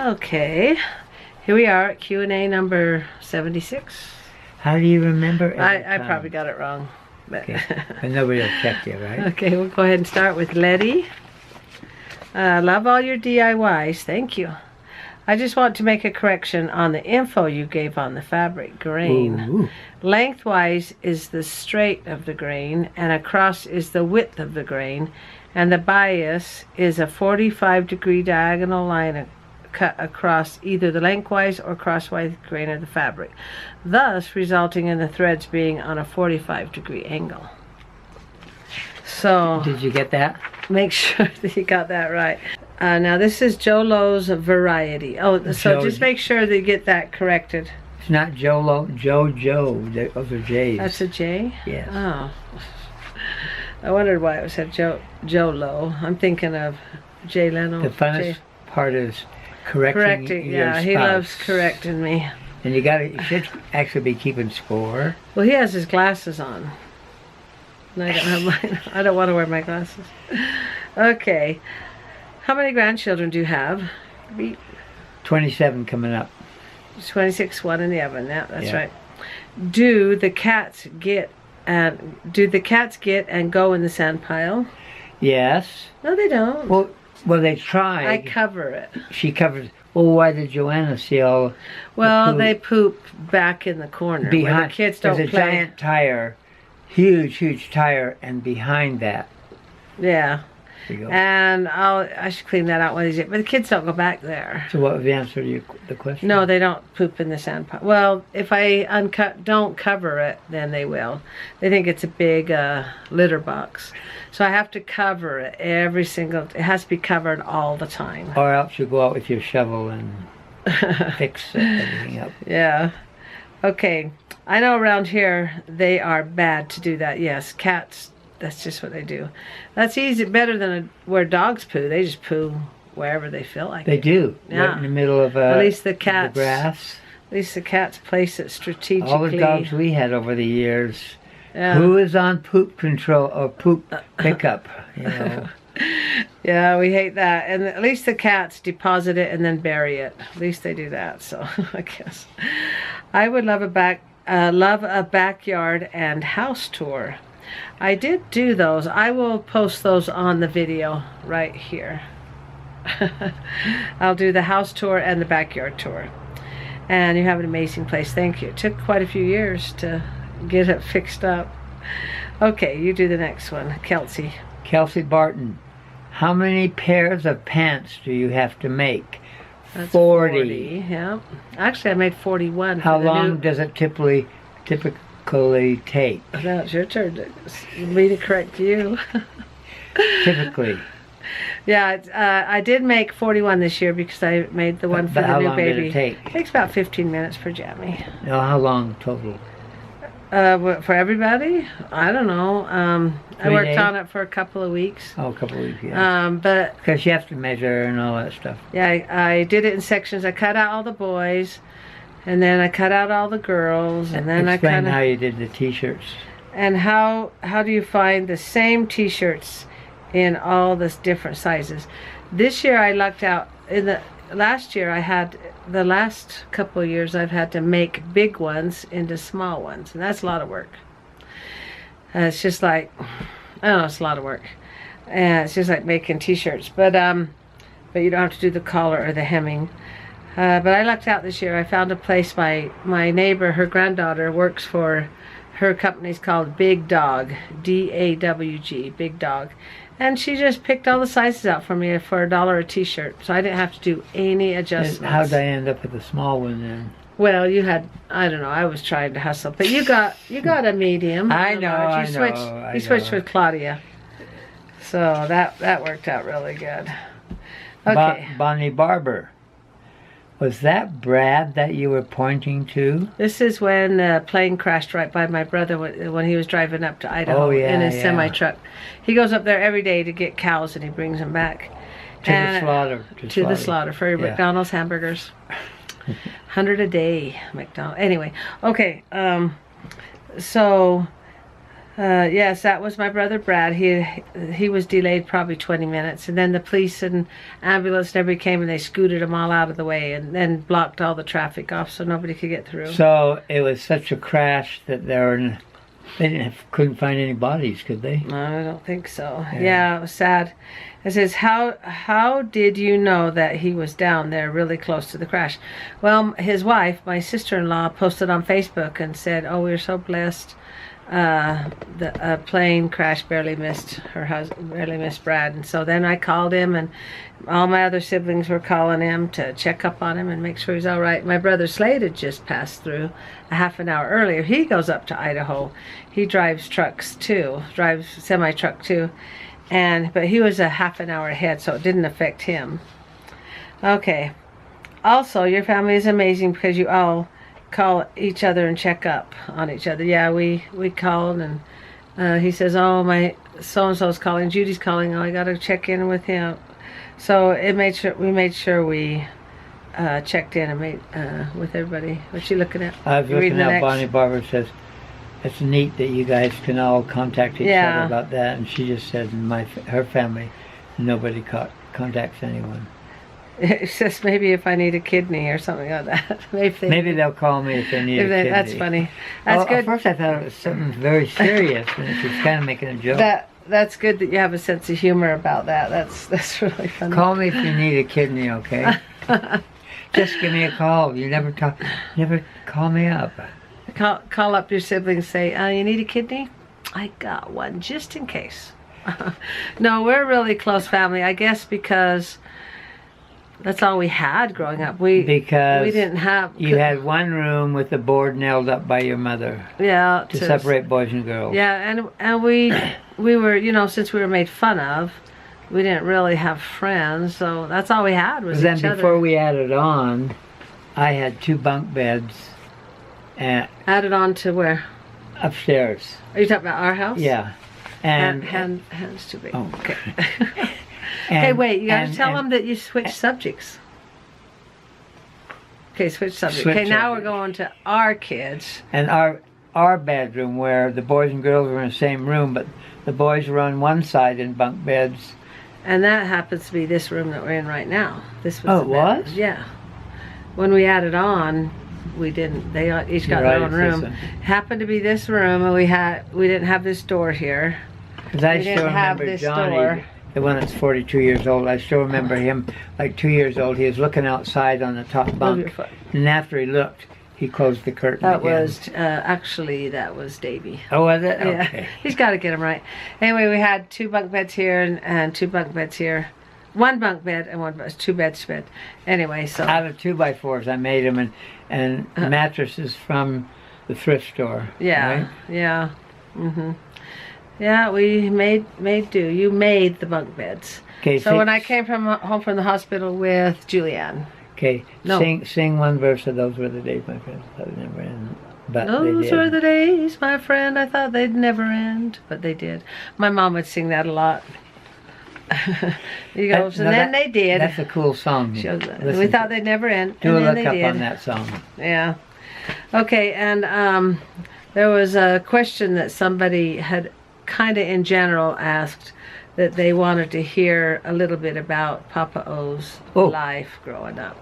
Okay, here we are at Q&A number 76. How do you remember? I probably got it wrong. But Okay. And nobody will check you, right? okay, we'll go ahead and start with Letty. Love all your DIYs. Thank you. I just want to make a correction on the info you gave on the fabric grain. Ooh. Lengthwise is the straight of the grain, and across is the width of the grain, and the bias is a 45-degree diagonal line cut across either the lengthwise or crosswise grain of the fabric, thus resulting in the threads being on a 45-degree angle. So Did you get that? make sure that you got that right. Now this is Jolo's variety. Oh, so just make sure that you get that corrected. It's not Jolo, Jojo. Those are J's. That's a J? Yes. Oh. I wondered why it said Jolo. I'm thinking of Jay Leno. The funnest part is correcting your yeah, spouse. he loves correcting me. And you should actually be keeping score. Well, he has his glasses on. And I don't have mine. I don't want to wear my glasses. Okay. How many grandchildren do you have? 27 coming up. 26, one in the oven. Yeah, that's Yeah. right. Do the cats get and go in the sand pile? Yes. No, they don't. Well, they try. I cover it. She covers. Well, why did Joanna see all? Well, the poop they poop back in the corner where behind? the kids don't There's a play. giant tire, huge tire, and behind that. Yeah. There you go. And I should clean that out one of these days. But the kids don't go back there. So what was the answer to the question? No, they don't poop in the sand pile. Well, if I don't cover it, then they will. They think it's a big litter box. So I have to cover it it has to be covered all the time. Or else you go out with your shovel and fix everything up. Yeah. Okay. I know around here they are bad to do that. Yes, cats, that's just what they do. That's better than where dogs poo. They just poo wherever they feel like They it. do. Yeah. Right in the middle of At least the cats. the grass. At least the cats place it strategically. All the dogs we had over the years. Yeah. Who is on poop control or poop pickup? You know. Yeah, we hate that. And at least the cats deposit it and then bury it. At least they do that. So I guess I would love a backyard and house tour. I did do those. I will post those on the video right here. I'll do the house tour and the backyard tour. And you have an amazing place. Thank you. It took quite a few years to get it fixed up. Okay, you do the next one. Kelsey Barton, how many pairs of pants do you have to make? That's 40. Yeah. Actually, I made 41. How long does it typically take? Now it's your turn to me to correct you. Typically. Yeah, I did make 41 this year because I made the one for the new baby. How long did it take? It takes about 15 minutes per jammy. No, how long total? For everybody? I don't know. I worked 3 days? on it for a couple of weeks. Oh, a couple of weeks, yeah. But Because you have to measure and all that stuff. yeah, I did it in sections. I cut out all the boys, and then I cut out all the girls, and then Explain how you did the t-shirts. And how do you find the same t-shirts in all the different sizes? This year I lucked out. Last year I had, the last couple of years I've had to make big ones into small ones, and that's a lot of work. It's just like, I don't know, it's a lot of work. And it's just like making t-shirts, but you don't have to do the collar or the hemming. But I lucked out this year. I found a place, my neighbor, her granddaughter works for, her company's called Big Dog, D-A-W-G, Big Dog. And she just picked all the sizes out for me for $1 a t-shirt. So I didn't have to do any adjustments. How'd I end up with a small one then? Well, you had, I don't know, I was trying to hustle. But you got a medium. I know, You switched with Claudia. So that worked out really good. Okay. Bonnie Barber. Was that Brad that you were pointing to? This is when a plane crashed right by my brother when he was driving up to Idaho in his semi-truck. He goes up there every day to get cows and he brings them back. To the slaughter for McDonald's hamburgers. 100 a day, McDonald's. Anyway, okay. So Yes, that was my brother Brad. He was delayed probably 20 minutes, and then the police and ambulance and everybody came and they scooted them all out of the way and then blocked all the traffic off so nobody could get through. So it was such a crash that couldn't find any bodies, could they? No, I don't think so. Yeah, it was sad. It says, how did you know that he was down there really close to the crash? Well, his wife, my sister-in-law, posted on Facebook and said, oh, we're so blessed. The plane crash barely missed Brad. And so then I called him, and all my other siblings were calling him to check up on him and make sure he's all right. My brother Slade had just passed through a half an hour earlier. He goes up to Idaho. He drives trucks too, drives semi-truck too. But he was a half an hour ahead, so it didn't affect him. Okay. Also, your family is amazing because you all call each other and check up on each other. Yeah, we called, and he says, oh, my so-and-so's calling, Judy's calling, oh, I gotta check in with him. So we made sure we checked in and made with everybody. What's she looking at? I was looking at Bonnie Barber says, it's neat that you guys can all contact each other about that, and she just said her family, nobody contacts anyone. It says maybe if I need a kidney or something like that. Maybe they'll call me if they need a kidney. That's funny. That's good. At first I thought it was something very serious, and she was kind of making a joke. That's good that you have a sense of humor about that. That's really funny. Call me if you need a kidney, okay? Just give me a call. You never call me up. Call up your siblings, say, you need a kidney? I got one, just in case. No, we're a really close family, I guess, because that's all we had growing up. Because we didn't have... You had one room with the board nailed up by your mother. Yeah. To separate boys and girls. Yeah, and we were, since we were made fun of, we didn't really have friends, so that's all we had was each other. Then before we added on, I had 2 bunk beds. Added on to where? Upstairs. Are you talking about our house? Yeah. And hands too big. Oh. Okay. Okay, wait. You got to tell them that you switched subjects. Okay, switch subjects. Okay, now we're going to our kids. And our bedroom, where the boys and girls were in the same room, but the boys were on one side in bunk beds. And that happens to be this room that we're in right now. This was. Oh, it was? Yeah. When we added on, we didn't. They each got their own room. Happened to be this room, and we didn't have this door here. Because I still remember Johnny, the one that's 42 years old. I still remember him, like 2 years old. He was looking outside on the top bunk, and after he looked, he closed the curtain. That was Davey. Oh, was it? Yeah. Okay. He's got to get him right. Anyway, we had 2 bunk beds here and 2 bunk beds here. 1 bunk bed and 2 beds to bed. Anyway, so out of 2x4s, I made them, and mattresses from the thrift store. Yeah, right? Yeah. Yeah, we made do. You made the bunk beds. Okay. So when I came home from the hospital with Julianne. Okay. No. Sing one verse of "Those Were the Days, My Friend." I thought they'd never end, but those were the days, my friend. I thought they'd never end, but they did. My mom would sing that a lot. You go, then they did. That's a cool song. We thought they'd never end. Do a look up on that song. Yeah. Okay, and there was a question that somebody had kind of in general asked that they wanted to hear a little bit about Papa O's life growing up.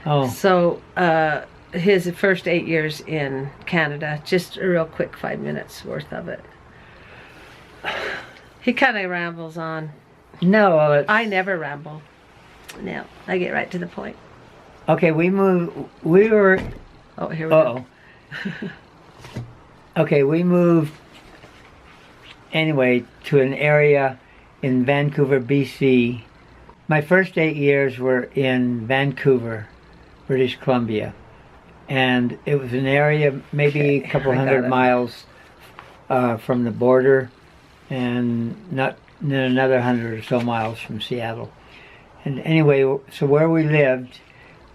Oh. So his first 8 years in Canada, just a real quick 5 minutes worth of it. He kind of rambles on. No, I never ramble. No, I get right to the point. Okay, we were... Oh, here we go. Okay, we moved anyway to an area in Vancouver, BC. My first 8 years were in Vancouver, British Columbia. And it was an area maybe a couple hundred miles from the border, and not another 100 or so miles from Seattle. And anyway, so where we lived,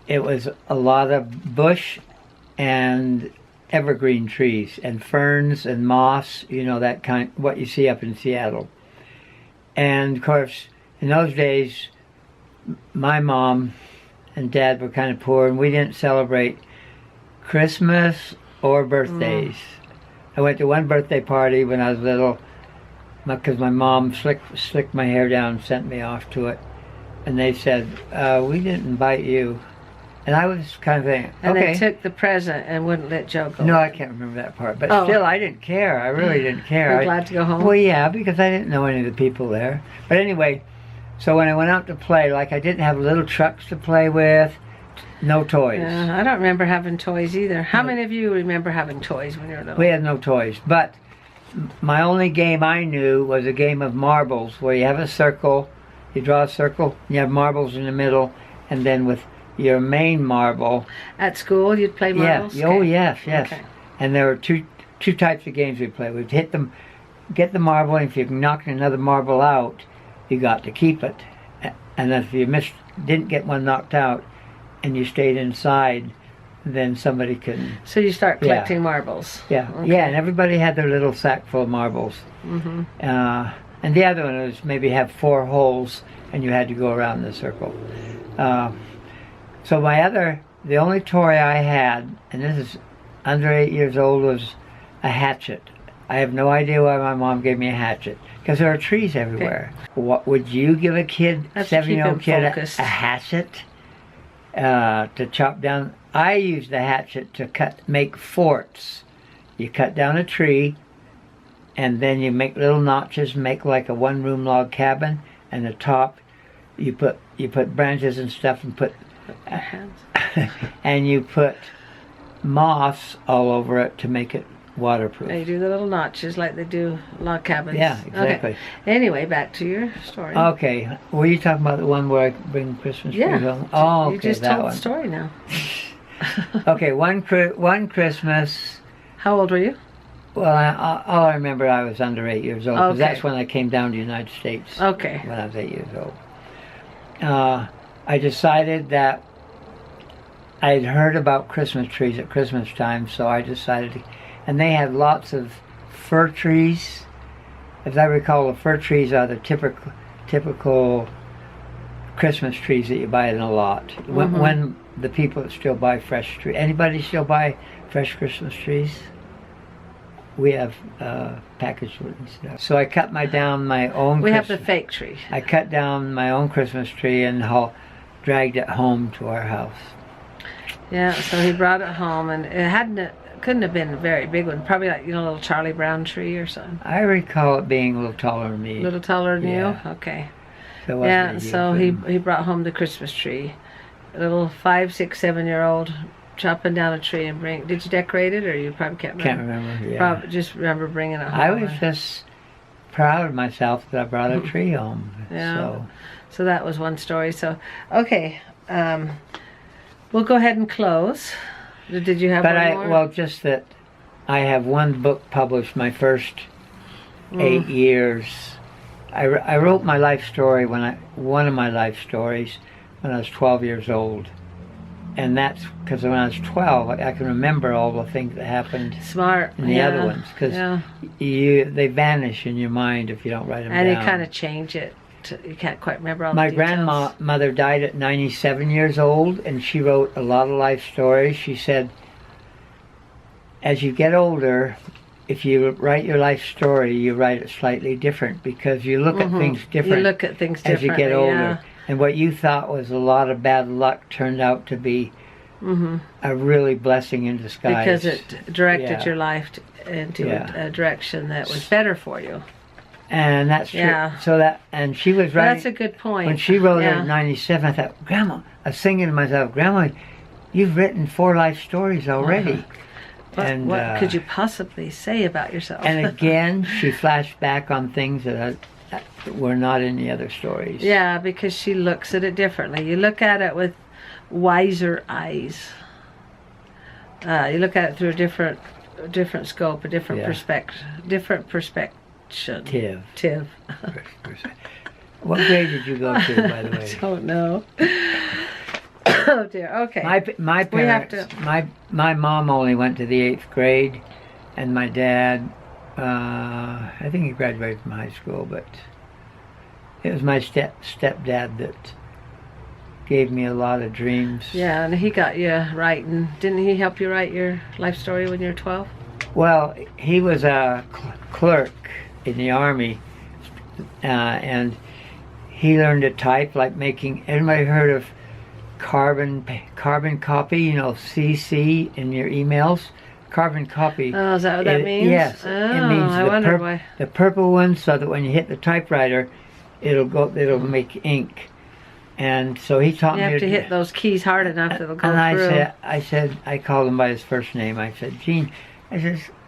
it was a lot of bush and evergreen trees and ferns and moss, that kind, what you see up in Seattle. And of course, in those days, my mom and dad were kind of poor, and we didn't celebrate Christmas or birthdays. I went to one birthday party when I was little, because my mom slicked my hair down and sent me off to it. And they said, we didn't invite you. And I was kind of thinking, And okay. they took the present and wouldn't let Joe go. No, I can't remember that part. But Oh. still, I didn't care. I really didn't care. You're glad to go home? Well, yeah, because I didn't know any of the people there. But anyway, so when I went out to play, like I didn't have little trucks to play with, no toys. I don't remember having toys either. How many of you remember having toys when you were little? We had no toys. But my only game I knew was a game of marbles, where you have a circle, you draw a circle, you have marbles in the middle, and then with your main marble. At school, you'd play marbles? Yeah. Oh, yes. Okay. And there were two types of games we played. We'd hit them, get the marble, and if you knocked another marble out, you got to keep it. And if you didn't get one knocked out, and you stayed inside, then somebody could. So you start collecting marbles. Yeah, Okay. yeah, and everybody had their little sack full of marbles. Mm-hmm. And the other one was maybe have 4 holes, and you had to go around the circle. So the only toy I had, and this is under 8 years old, was a hatchet. I have no idea why my mom gave me a hatchet, because there are trees everywhere. Okay. What would you give a kid, 7-year-old kid, a hatchet to chop down? I used the hatchet to make forts. You cut down a tree, and then you make little notches, make like a 1-room log cabin, and the top you put branches and stuff, and put and you put moss all over it to make it waterproof. They do the little notches like they do log cabins. Yeah, exactly. Okay. Anyway, back to your story. Okay, were you talking about the one where I bring Christmas trees home? Oh, okay, you just that told one. the story now. Okay, one Christmas. How old were you? Well, all I remember, I was under 8 years old, because Okay. that's when I came down to the United States. Okay. When I was 8 years old. I decided that I'd heard about Christmas trees at Christmas time, so I decided to, and they had lots of fir trees. As I recall, the fir trees are the typical Christmas trees that you buy in a lot. Mm-hmm. When the people that still buy fresh trees. Anybody still buy fresh Christmas trees? We have packaged wooden stuff. So I cut down my own. We have the fake tree. I cut down my own Christmas tree and dragged it home to our house. Yeah, so he brought it home, and it couldn't have been a very big one. Probably like, a little Charlie Brown tree or something. I recall it being a little taller than me. A little taller than Yeah. you? Okay. So Yeah, so he brought home the Christmas tree. A little 5, 6, 7-year-old chopping down a tree and bring. Did you decorate it, or you probably can't remember? Can't remember. Yeah. Probably just remember bringing it home. I was just proud of myself that I brought a tree home. Yeah. So that was one story. So okay, we'll go ahead and close. Did you have one more? Well, just that I have one book published. My first 8 years. I wrote my life story one of my life stories when I was 12 years old. And that's because when I was 12, I can remember all the things that happened Smart. in the other ones. Because they vanish in your mind if you don't write them down. And you kind of change it. You can't quite remember all the My details. grandmother died at 97 years old, and she wrote a lot of life stories. She said, as you get older, if you write your life story, you write it slightly different, because you look at things different. You look at things as you get older. Yeah. And what you thought was a lot of bad luck turned out to be a really blessing in disguise. Because it directed your life into a direction that was better for you. And that's true. Yeah. And she was writing. That's a good point. When she wrote it at 97, I thought, Grandma, I was singing to myself, Grandma, you've written 4 life stories already. What could you possibly say about yourself? And again, she flashed back on things that were not in the other stories. Yeah, because she looks at it differently. You look at it with wiser eyes. You look at it through a different scope, a different perspective. Tiv. What grade did you go to, by the way? I don't know. Oh dear. Okay. My parents. My mom only went to the 8th grade, and my dad. I think he graduated from high school, but it was my stepdad that gave me a lot of dreams. Yeah, and he got you writing. Didn't he help you write your life story when you were 12? Well, he was a clerk in the Army, and he learned to type, like making, everybody heard of carbon copy, you know, CC in your emails? Carbon copy. Oh, is that what that means? Yes. Oh, it means I wonder why. the purple one, so that when you hit the typewriter, it'll make ink. And so he taught me. You have to hit those keys hard enough that'll go and through. I called him by his first name. I said, Gene, I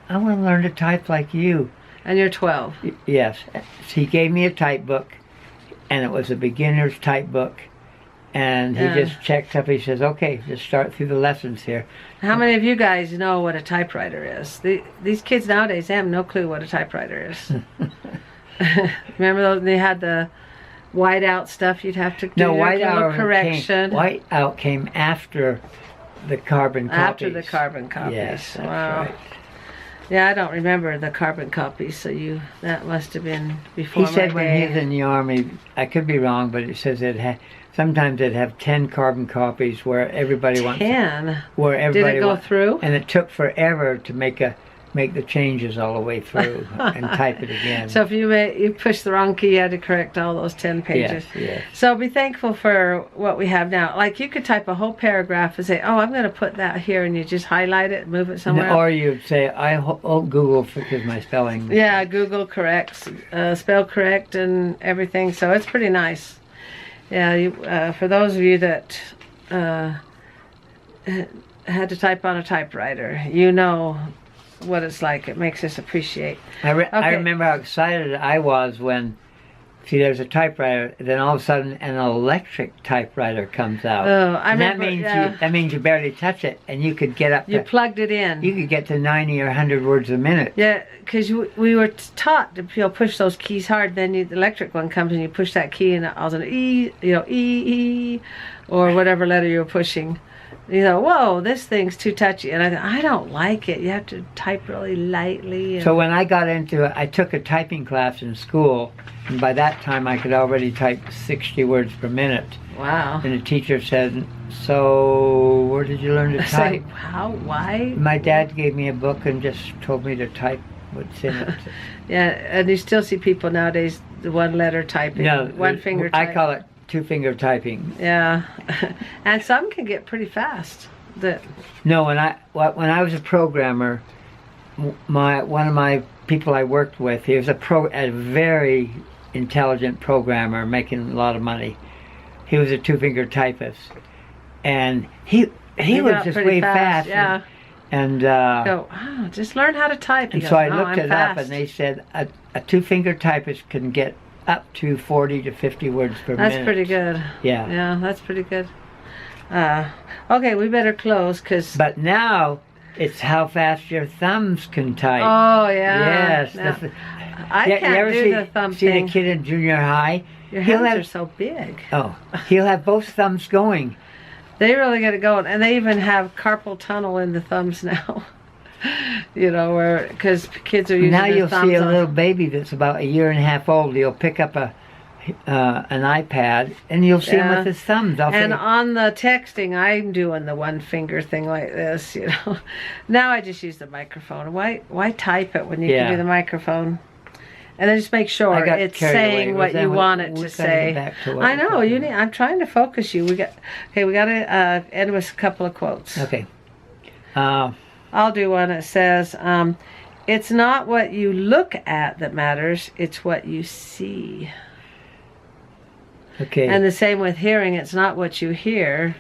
want to learn to type like you. And you're 12. Yes. So he gave me a type book, and it was a beginner's type book. And he just checked up. He says, okay, just start through the lessons here. How many of you guys know what a typewriter is? These kids nowadays, they have no clue what a typewriter is. Remember those? They had the whiteout stuff you'd have to do. No, whiteout came after the carbon copies. After the carbon copies. Yes, that's wow. right. Yeah, I don't remember the carbon copies, so that must have been before my day. He said when he was in the Army, I could be wrong, but it says sometimes they'd have 10 carbon copies where everybody 10? Where everybody Did it go through? And it took forever to make the changes all the way through and type it again. So if you pushed the wrong key, you had to correct all those 10 pages. Yes. So be thankful for what we have now. Like you could type a whole paragraph and say, oh, I'm going to put that here, and you just highlight it and move it somewhere else. Or you'd say, Google because my spelling. Yeah, Google corrects, spell correct and everything. So it's pretty nice. Yeah, for those of you that had to type on a typewriter, you know what it's like. It makes us appreciate. I remember how excited I was when, there's a typewriter, then all of a sudden an electric typewriter comes out. Oh, I remember. That means you barely touch it, and you could get up. You plugged it in. You could get to 90 or 100 words a minute. Yeah, because we were taught to push those keys hard. Then the electric one comes, and you push that key, and all of a sudden E, or whatever letter you were pushing. You know, whoa, this thing's too touchy. And I don't like it. You have to type really lightly. So when I got into it, I took a typing class in school. And by that time, I could already type 60 words per minute. Wow. And the teacher said, so where did you learn to type? How? Why? My dad gave me a book and just told me to type what's in it. Yeah, and you still see people nowadays, the one letter typing, one finger typing. I call it two-finger typing. Yeah, and some can get pretty fast. No, when I was a programmer, one of my people I worked with, he was a very intelligent programmer making a lot of money. He was a two-finger typist, and he was just way fast. Yeah. And just learn how to type. And so I looked it up, and they said a two-finger typist can get up to 40 to 50 words per minute. That's pretty good. Yeah. Yeah, that's pretty good. Okay, we better close because. But now it's how fast your thumbs can type. Oh yeah. Yes. No. I can't do the thumb see thing. The kid in junior high? Your hands are so big. Oh, he'll have both thumbs going. They really get it going, and they even have carpal tunnel in the thumbs now. You know, because kids are using now their you'll thumbs see a little baby that's about a year and a half old. He'll pick up an iPad, and you'll see him with his thumbs. And on the texting, I'm doing the one finger thing like this. You know, now I just use the microphone. Why type it when you can do the microphone? And then just make sure it's saying what you want it to say. I know you need. I'm trying to focus you. We got to end with a couple of quotes. Okay. I'll do one that says, it's not what you look at that matters, it's what you see. Okay. And the same with hearing, it's not what you hear,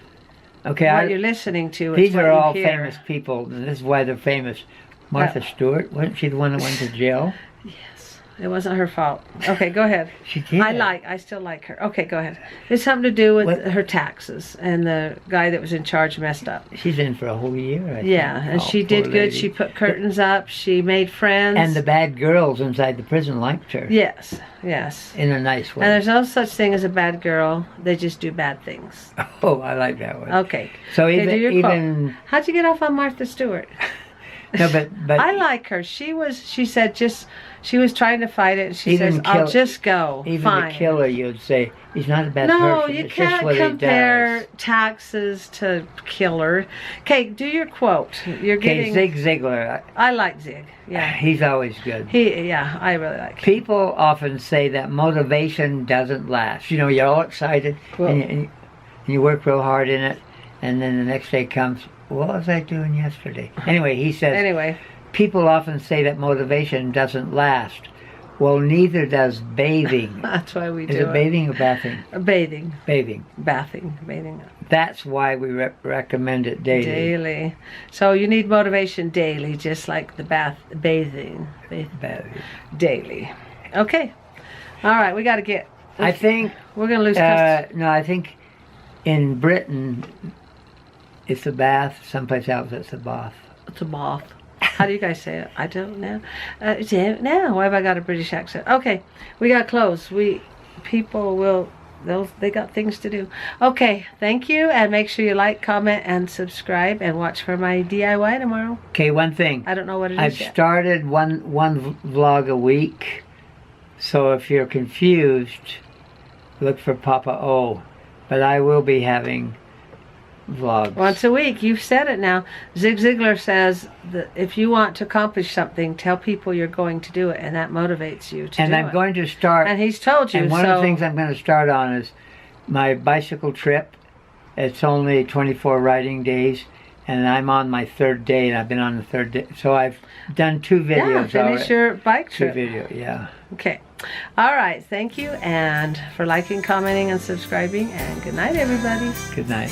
what you're listening to, these it's what are all you hear. famous people, and this is why they're famous. Martha Stewart, wasn't she the one that went to jail? Yes. It wasn't her fault. Okay, go ahead. She did. I still like her. Okay, go ahead. It's something to do with her taxes, and the guy that was in charge messed up. She's in for a whole year, I think. Yeah, and she did good. Lady. She put curtains up. She made friends. And the bad girls inside the prison liked her. Yes. In a nice way. And there's no such thing as a bad girl. They just do bad things. Oh, I like that one. Okay. So even how'd you get off on Martha Stewart? No, but I like her. She said she was trying to fight it. And she Even says, I'll kill- just go. even Fine. the killer, you'd say he's not a bad No, person. you It's just can't what compare he does. taxes to killer. Okay, do your quote. You're Okay, getting. Zig Ziglar. I like Zig. Yeah. He's always good. Yeah, I really like him. People often say that motivation doesn't last. You know, you're all excited Well- and you work real hard in it, and then the next day comes, what was I doing yesterday? Anyway, he says, Anyway, people often say that motivation doesn't last. Well, neither does bathing. that's why we Is do it bathing or bathing? Bathing. Bathing. Bathing. That's why we recommend it daily. Daily. So you need motivation daily, just like the bathing. Bathing. Daily. Okay. All right, we got to get. I think, We're going to lose custody. no, I think in Britain, it's a bath. Someplace else, it's a bath. It's a bath. How do you guys say it? I don't know. Don't know. Why have I got a British accent? Okay, we got to close. People will. They got things to do. Okay, thank you, and make sure you like, comment, and subscribe, and watch for my DIY tomorrow. Okay, one thing. I don't know what it is I've yet. started one vlog a week, so if you're confused, look for Papa O. But I will be having vlogs. Once a week. You've said it now. Zig Ziglar says that if you want to accomplish something, tell people you're going to do it, and that motivates you to And do I'm it. going to start. And he's told you. And one so of the things I'm going to start on is my bicycle trip. It's only 24 riding days, and I'm on my third day, and I've been on the third day. So I've done 2 videos yeah, finish already. your bike 2 trip. video, yeah. Okay. All right. Thank you, and for liking, commenting, and subscribing. And good night, everybody. Good night.